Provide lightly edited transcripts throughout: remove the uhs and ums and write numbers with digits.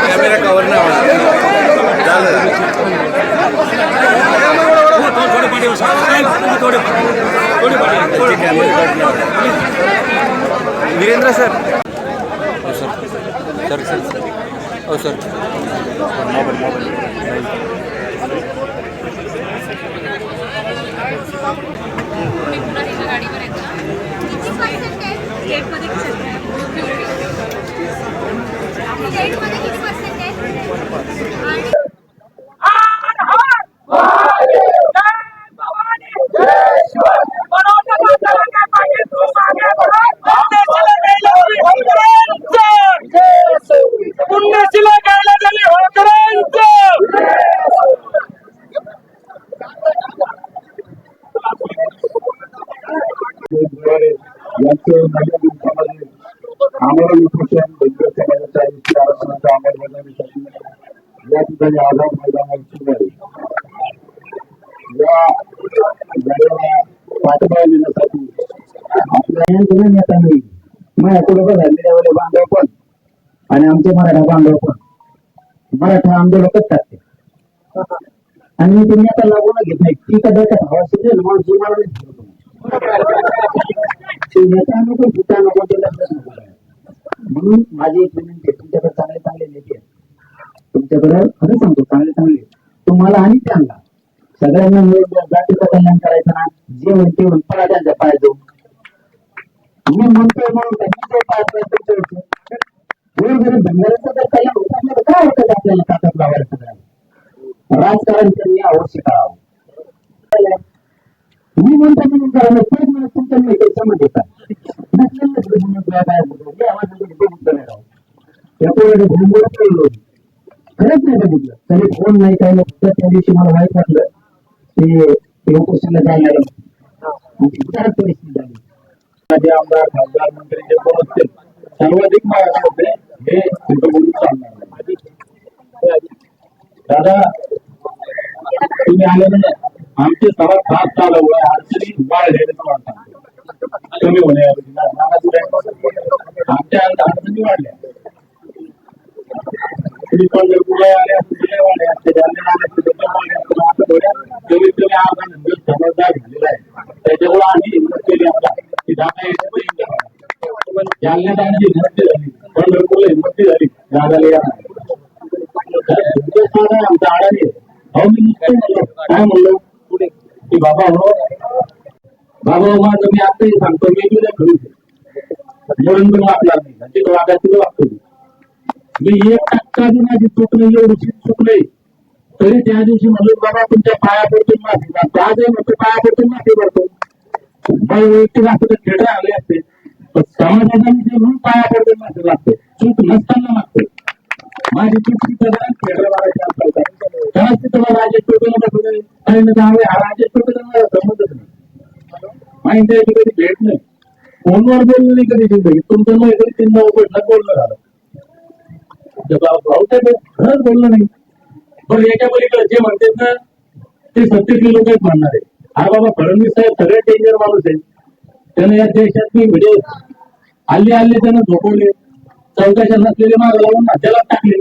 Camera cover नाही Virendra sir sir sir ओ sir आम्हाला समाजाच्या आरक्षणाच्या अंमलबजावणीसाठी या ठिकाणी आझाद मैदानाची झाली या लढ्याला पाठिंबा देण्यासाठी आपल्या नेत्यांनी माझ्याकडे झालेले बांधव पण आणि आमचे मराठा बांधव पण मराठा आंदोलकच टाकते आणि ते नेता लागून घेत नाही ती कदाचित हवा शिकेल म्हणून जी मला नेता नको भूता नको ते लग्न म्हणून माझी एक विनंती आहे तुमच्याकडे चांगले चांगले नेते तुमच्याकडे खरं सांगतो चांगले चांगले तुम्हाला आणि त्यांना सगळ्यांना मिळून जातीचं कल्याण करायचं ना जे म्हणते म्हणून पळा त्यांच्या पाय जाऊ मी म्हणतोय म्हणून त्यांनी पाय गोरगरीब बंगाराचं जर कल्याण होत असलं तर काय वाटत आपल्याला ताकद लावायचं सगळ्यांना राजकारण त्यांनी आवश्यक करावं मी म्हणतो म्हणून करायला तेच म्हणत तुमच्या समज येतात खरंच नाही बघितलं तरी फोन नाही काय त्या दिवशी मला माहित वाटलं ते उपोषणाला जायला परिस्थिती झाली माझे आमदार खासदार मंत्री जे कोण असतील सर्वाधिक माझ्याकडे हे बोलून चालणार दादा तुम्ही आले ना आमचे सगळं खास चालू आहे अडचणी वाढ घेण्याचं कमी होण्या आमच्या अडचणी वाढल्या पंढरपूरला आले कमीत कमी अर्धा समजदार झालेला आहे त्याच्यामुळे आम्ही हिंमत केली आता की जालन्यात आमची हिंमत झाली पंढरपूरला हिंमत झाली दादाला या आमचा आडाने अहो मी काय म्हणलो पुढे की बाबा हो बाबा माझं मी आताही सांगतो मी तुला करू म्हणून पण वागणार नाही तिथं वागायचं वागतो मी 1% माझी चूक नाही एवढी चूक नाही तरी त्या दिवशी म्हणून बाबा तुमच्या पायापडतून माफी मागतो आजही म्हणतो पायापडतून माफी मागतो वैयक्तिक असं तर खेळ आले असते पण समाजाचा म्हणून पायापडतून माफी मागतो चूक नसताना मागतो माझी चूक खेळ मारायची त्याच तिथं राजेश टोपेला काही ना त्यामुळे हा राजेश टोपेला मला समजत नाही माहिती आहे कधी भेट नाही फोनवर बोललं नाही कधी जिंदगी तुमचं नाही तरी 3 बैठक बोलणं झालं खरंच बोललं नाही पण याच्या पलीकडे जे म्हणतात ना ते 37 लोक आहेत म्हणणार आहे हा बाबा फडणवीस साहेब सगळ्यात डेंजर माणूस आहे त्यानं या देशात म्हणजे हल्ली त्यानं झोपवले चौकशा नसलेले मागे लावून नात्याला टाकले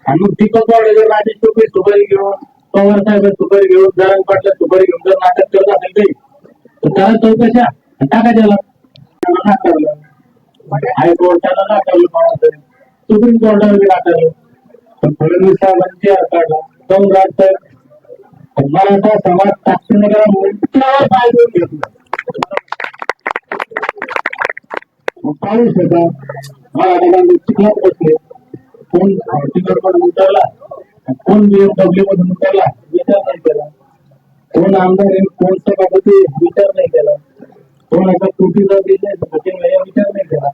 आणि मग दीपक वाडेकर राजेश टोपे सुपारी घेऊन पवार साहेब सुपारी घेऊन जरंग पाटला सुपारी घेऊन जर नाटक करत असेल काही तर त्याला चौकशा टाकायला नाकारलं हायकोर्टाला नाकारलं पवार साहेब सुप्रीम कोर्टावर नाकारलं पण फडणवीस साहेबांनी काढला दोन राजसाहेब मराठा समाज टाकण्यावर पाय देऊन घेतलं पाऊस होता मराठा चिखलात बसले कोण हॉर्टिकल मधून उतरला कोण BMW मधून उतरला विचार नाही केला कोण आमदार कोण सभापती विचार नाही केला कोण आता कृतीचा बिझनेस विचार नाही केला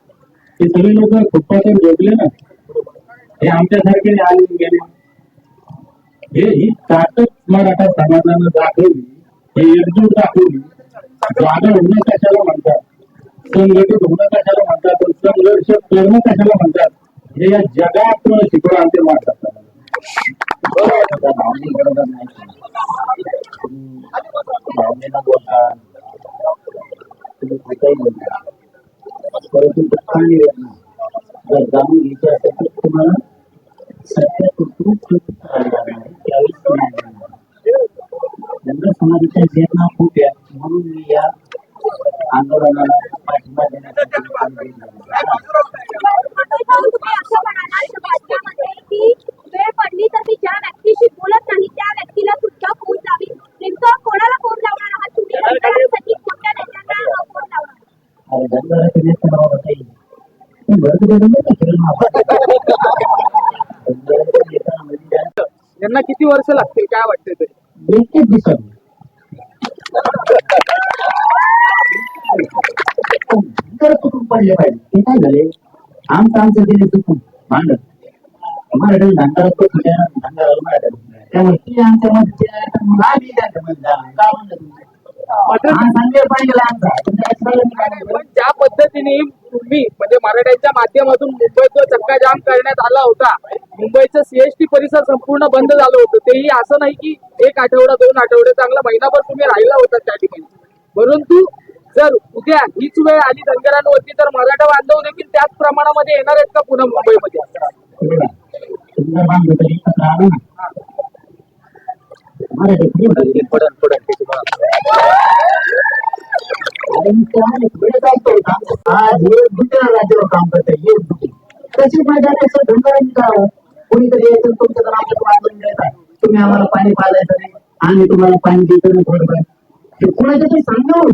हे सगळे लोक फुटपाथवर झोपले ना हे आमच्यासारखे आले गेले ही ताकद मराठा समाजानं दाखवली हे एकजूट दाखवली जागा होणं कशाला म्हणतात संघटित होणं कशाला म्हणतात संघर्ष करणं कशाला म्हणतात हे या जगात शिकवलं आमचे माणसात भावनेनं बोलता तुम्ही काही बोलणार परंतु दुःखाने जर जाणून घ्यायचे असेल तर तुम्हाला सत्य कुठून त्यावेळेस धनगर समाजाच्या चेतना खूप आहे म्हणून मी या आंदोलनाला पाठिंबा देण्यासाठी वेळ पडली तर मी ज्या व्यक्तीशी बोलत नाही त्या व्यक्तीला सुद्धा फोन लावी. नेमकं कोणाला फोन लावणार आहात तुम्ही? धनगरांसाठी कोणत्या नेत्यांना फोन लावणार? अरे धनगराचे नेते नाव काही यांना किती वर्ष लागतील काय वाटते ते? एकच दिवसात चुकून पडले पाहिजे ते काय झाले आमचं दिले चुकून भांडत मराठी धंदा तो धंदा त्यामुळे ती आमच्या मध्ये मग आम्ही त्यांच्या मध्ये का म्हणलं पण ज्या पद्धतीने तुम्ही म्हणजे मराठ्यांच्या माध्यमातून मुंबईचा चक्काजाम करण्यात आला होता, मुंबईचं सीएसटी परिसर संपूर्ण बंद झालं होतं, तेही असं नाही की एक आठवडा 2 आठवडे चांगला महिनाभर तुम्ही राहिला होता त्या ठिकाणी. परंतु जर उद्या हीच वेळ आली धनगरांवरती तर मराठा बांधव देखील त्याच प्रमाणामध्ये येणार आहेत का पुन्हा मुंबईमध्ये? आज हे दुसऱ्या राज्यावर काम करत आहे तशी मैदान धनगरांनी करावं. कोणीतरी यायचं तुमच्या वाजवून द्यायचा तुम्ही आम्हाला पाणी पाजायचं नाही आम्ही तुम्हाला पाणी द्यायचं नाही थोडं ते कोणाच्या तरी सांगावं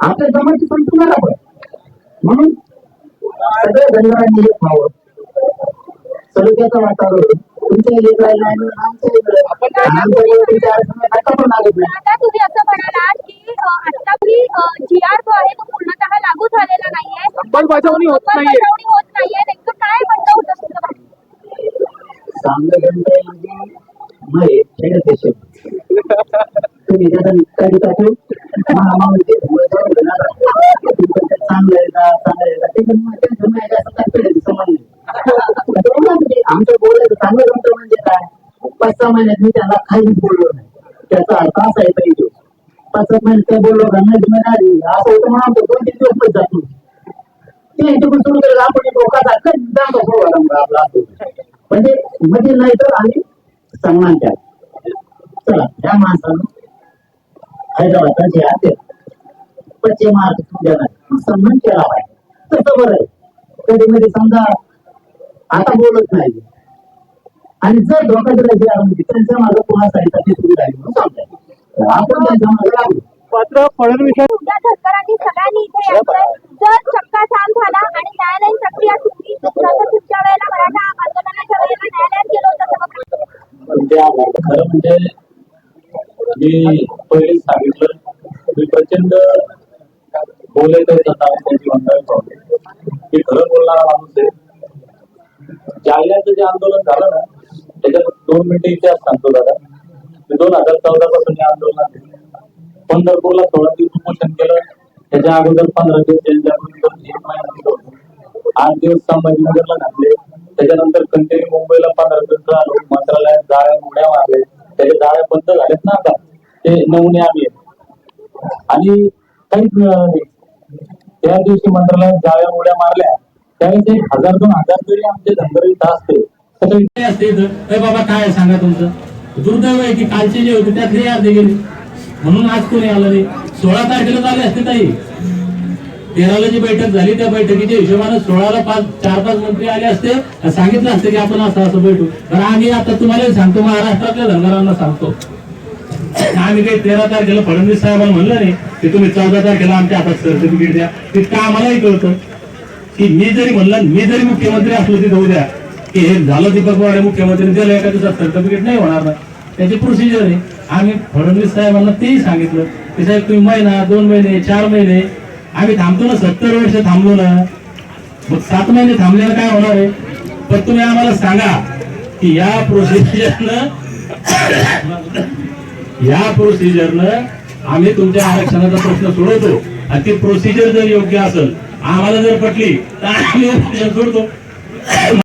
आपल्या जमाची संपूर्ण आपण म्हणून सगळ्या धनगरांनी हे व्हावं. सलोख्याचं वातावरण तुमच्या लेकरायला आणि आता तुम्ही असं म्हणालात की आता जी GR जो आहे तो पूर्णतः लागू झालेला नाहीये, अंमलबजावणी होत नाहीये. नेमकं काय म्हणणं होतं तुमचं? तुम्ही त्याचा निष्कारी टाकून चांगलं आहे का आमचं बोलायचं चांगलं जमतं म्हणजे काय 5-6 महिन्यात मी त्याला काहीच बोललो नाही त्याचा अर्थ असा आहे पाहिजे 5-6 महिन्यात काय बोललो का नाही आधी असं होतं म्हणून आमचं 2-3 दिवस पण जातो ते सुरू केलं आपण लोकांचा आपला म्हणजे मध्ये नाही तर आम्ही सन्मान केला. चला या माणसानं हैदराबादचे आते पश्चिम महाराष्ट्र सन्मान केला पाहिजे तसं बरं आहे. कधी मध्ये समजा आता बोलत नाही आणि जर धोका दिला त्यांच्या मागे पुन्हा साईडसाठी सुरू झाली म्हणून सांगताय आपण त्यांच्या मागे लागू मात्र फडणवीस उद्या धनगरांनी सगळ्यांनी इथे यायचंय. जर चक्काजाम झाला आणि न्यायालयीन प्रक्रिया सुटली तर पुढच्या वेळेला मराठा आंदोलनाच्या वेळेला न्यायालयात गेलो होतं खरं म्हणजे मी पहिले सांगितलं मी प्रचंड बोलायचं त्यांची मंडळी पावले मी खरं बोलणारा माणूस आहे. जालन्याचं जे आंदोलन झालं ना त्याच्यात 2 मिनिटं इतिहास सांगतो दादा. 2014 पासून या आंदोलनात पंढरपूरला 16 दिवस उपोषण केलं. त्याच्या अगोदर 15 दिवस त्यांच्याकडून 1 महिना 8 दिवस संभाजीनगरला घातले. त्याच्यानंतर कंटिन्यू मुंबईला 15 दिवस आलो. मंत्रालयात जाळ्या उड्या मारले. त्याचे जाळ्या बंद झालेत ना आता ते नमुने आम्ही आणि काहीच मिळालं नाही. त्या दिवशी मंत्रालयात जाळ्या उड्या मारल्या त्यावेळेस 1000-2000 जरी आमचे धनगर इथं असते तर बाबा काय सांगा तुमचं दुर्दैव आहे की कालचे जे होते त्यातले अर्धे गेले म्हणून आज कोणी आलं नाही. 16 तारखेला झाले असते ताई 13ला जी बैठक झाली त्या बैठकीच्या हिशोबाने 16ला 4-5 मंत्री आले असते सांगितलं असतं की आपण असं बैठू. तर आम्ही आता तुम्हाला सांगतो महाराष्ट्रातल्या धनगरांना सांगतो आम्ही काही 13 तारखेला फडणवीस साहेबांना म्हणलं नाही की तुम्ही 14 तारखेला आमच्या हातात सर्टिफिकेट द्या. तितकं आम्हालाही कळतं की मी जरी मुख्यमंत्री असलो तिथं उद्या की हे झालं दीपक पवार मुख्यमंत्री दिलं एका दिवसात सर्टिफिकेट नाही होणार ना त्याची प्रोसिजर आहे. आम्ही फडणवीस साहेबांना तेही सांगितलं की साहेब तुम्ही महिना 2 महिने 4 महिने आम्ही थांबतो ना 70 वर्ष थांबलो ना मग 7 महिने थांबल्याला काय होणार आहे. पण तुम्ही आम्हाला सांगा की या प्रोसिजरनं आम्ही तुमच्या आरक्षणाचा प्रश्न सोडवतो आणि ती प्रोसिजर जर योग्य असेल आम्हाला जर पटली तर आम्ही सोडतो.